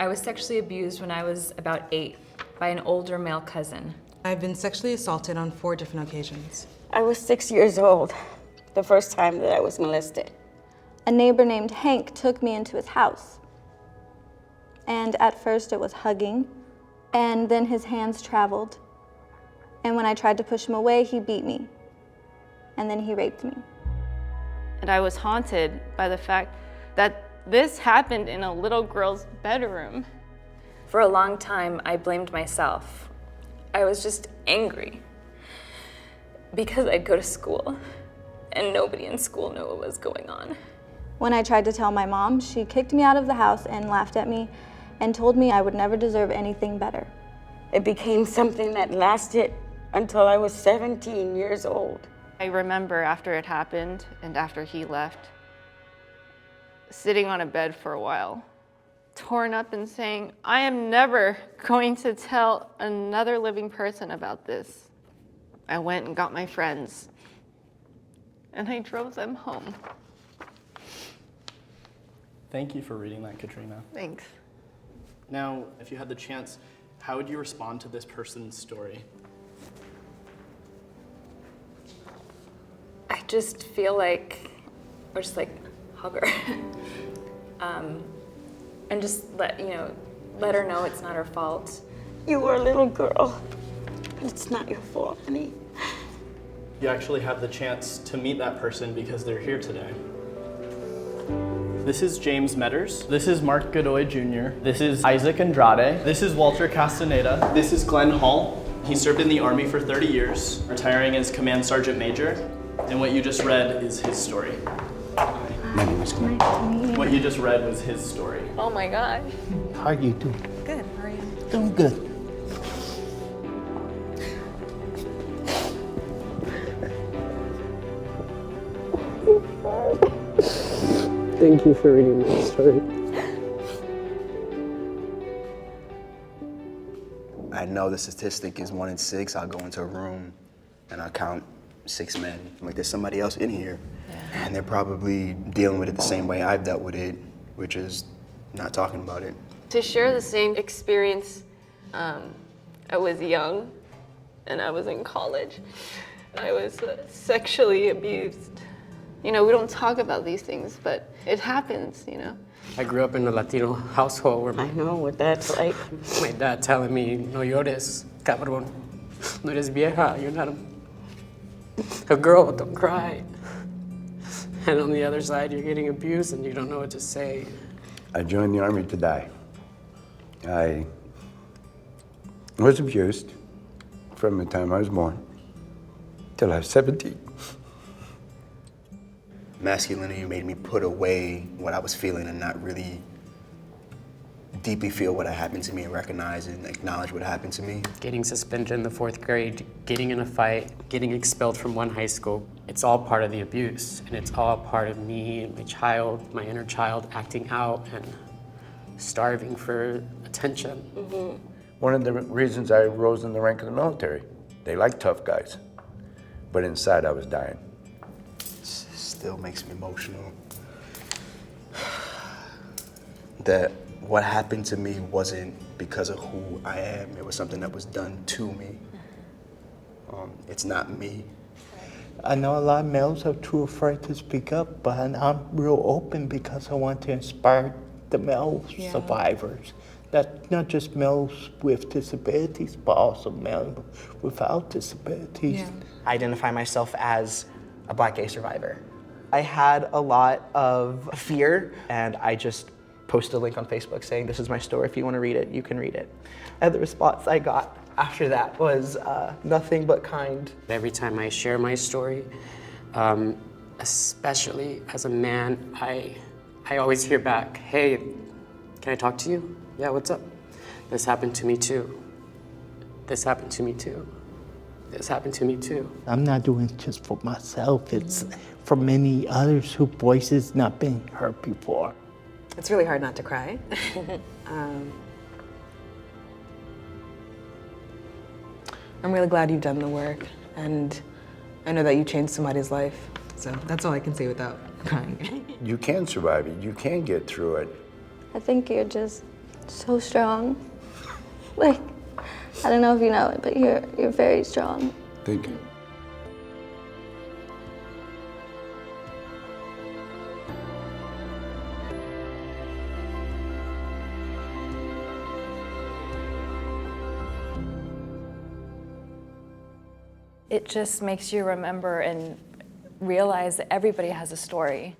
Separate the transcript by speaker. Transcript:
Speaker 1: I was sexually abused when I was about 8 by an older male cousin.
Speaker 2: I've been sexually assaulted on 4 different occasions.
Speaker 3: I was 6 years old the first time that I was molested.
Speaker 4: A neighbor named Hank took me into his house. And at first it was hugging, and then his hands traveled. And when I tried to push him away, he beat me. And then he raped me.
Speaker 5: And I was haunted by the fact that this happened in a little girl's bedroom.
Speaker 1: For a long time, I blamed myself. I was just angry because I'd go to school and nobody in school knew what was going on.
Speaker 4: When I tried to tell my mom, she kicked me out of the house and laughed at me and told me I would never deserve anything better.
Speaker 3: It became something that lasted until I was 17 years old.
Speaker 5: I remember after it happened and after he left, sitting on a bed for a while, torn up and saying, I am never going to tell another living person about this. I went and got my friends and I drove them home.
Speaker 6: Thank you for reading that, Katrina.
Speaker 5: Thanks.
Speaker 6: Now, if you had the chance, how would you respond to this person's story?
Speaker 1: I just feel like, or just like, hug her. And just let her know it's not her fault.
Speaker 3: You were a little girl. It's not your fault, honey.
Speaker 6: You actually have the chance to meet that person because they're here today. This is James Metters. This is Mark Godoy Jr. This is Isaac Andrade. This is Walter Castaneda. This is Glenn Hall. He served in the Army for 30 years, retiring as Command Sergeant Major. And what you just read is his story.
Speaker 7: My name is Glenn.
Speaker 6: What you just read was his story.
Speaker 1: Oh my God.
Speaker 7: How are you doing?
Speaker 2: Good, how are you?
Speaker 7: Doing good.
Speaker 8: Thank you for reading my story.
Speaker 7: I know the statistic is 1 in 6. I'll go into a room and I'll count 6 men. Like there's somebody else in here. And they're probably dealing with it the same way I've dealt with it, which is not talking about it.
Speaker 5: To share the same experience, I was young and I was in college. I was sexually abused. We don't talk about these things, but it happens,
Speaker 8: I grew up in a Latino household where
Speaker 3: I know what that's like.
Speaker 8: my dad telling me, no llores, cabrón. No eres vieja, you're not a girl, don't cry. And on the other side, you're getting abused and you don't know what to say.
Speaker 7: I joined the Army to die. I was abused from the time I was born till I was 17. Masculinity made me put away what I was feeling and not really deeply feel what had happened to me and recognize and acknowledge what happened to me.
Speaker 8: Getting suspended in the 4th grade, getting in a fight, getting expelled from one high school, it's all part of the abuse. And it's all part of me and my child, my inner child, acting out and starving for attention.
Speaker 3: Mm-hmm.
Speaker 9: One of the reasons I rose in the rank of the military. They like tough guys. But inside I was dying.
Speaker 7: Still makes me emotional. That what happened to me wasn't because of who I am. It was something that was done to me. It's not me.
Speaker 10: I know a lot of males are too afraid to speak up, but I'm real open because I want to inspire the male survivors. That's not just males with disabilities, but also males without disabilities.
Speaker 11: Yeah. I identify myself as a Black gay survivor. I had a lot of fear, and I just posted a link on Facebook saying, this is my story, if you want to read it, you can read it. And the response I got after that was nothing but kind.
Speaker 8: Every time I share my story, especially as a man, I always hear back, hey, can I talk to you? Yeah, what's up? This happened to me too. This happened to me too. This happened to me too.
Speaker 10: I'm not doing it just for myself, it's for many others whose voices not been heard before.
Speaker 2: It's really hard not to cry. I'm really glad you've done the work, and I know that you changed somebody's life. So that's all I can say without crying.
Speaker 9: You can survive it. You can get through it.
Speaker 4: I think you're just So strong. Like, I don't know if you know it, but you're very strong.
Speaker 12: Thank you.
Speaker 1: It just makes you remember and realize that everybody has a story.